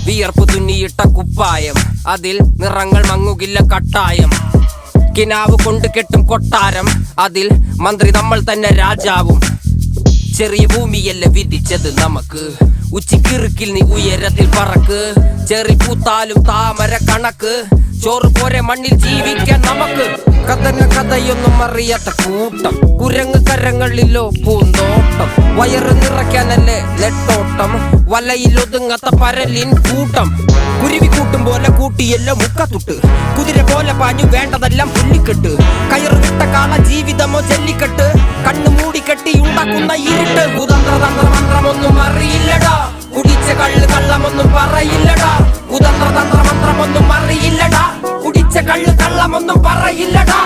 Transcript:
വിയർപ്പ് തുന്നിയിട്ട കുപ്പായം, അതിൽ നിറങ്ങൾ മങ്ങുകില്ല കട്ടായം. കിനാവ് കൊണ്ട് കെട്ടും കൊട്ടാരം, അതിൽ മന്ത്രി നമ്മൾ തന്നെ രാജാവും. ചെറിയ ഭൂമിയല്ല വിധിച്ചത് നമുക്ക്, ഉച്ചിക്കിറുക്കിൽ നീ ഉയരത്തിൽ പറക്ക്. ചെറി പൂത്താലും താമര കണക്ക്, ചോറ് പോരെ മണ്ണിൽ ജീവിക്കാൻ നമുക്ക്. കഥന കഥയൊന്നും അറിയാത്ത കൂട്ടം, കുരങ്ങ് കരങ്ങളിലോ പൂന്തോട്ടം. വയറ് നിറയ്ക്കാനല്ലേ നെട്ടോട്ടം, വലയിലൊതുങ്ങാത്ത പരലിൻ കൂട്ടം. കുരുവി കൂട്ടും പോലെ കൂട്ടിയല്ലോ മുക്കത്തുട്ട്, കുതിര പോലെ പാഞ്ഞു വേണ്ടതെല്ലാം പുല്ലിക്കെട്ട്. കയറ് വിട്ട കാള ജീവിതമോ ജല്ലിക്കെട്ട്, കണ്ണു മൂടിക്കെട്ടി ഉണ്ടാക്കുന്ന ഇരുട്ട്. കുതന്ത്രതന്ത്രമന്ത്രമൊന്നും അറിയില്ലടാ, കുടിച്ച കള്ള് കള്ളമൊന്നും പറയില്ലടാ. കുതന്ത്രതന്ത്രമന്ത്രമൊന്നും അറിയില്ലടാ, കുടിച്ച കള്ള് കള്ളമൊന്നും പറയില്ലടാ.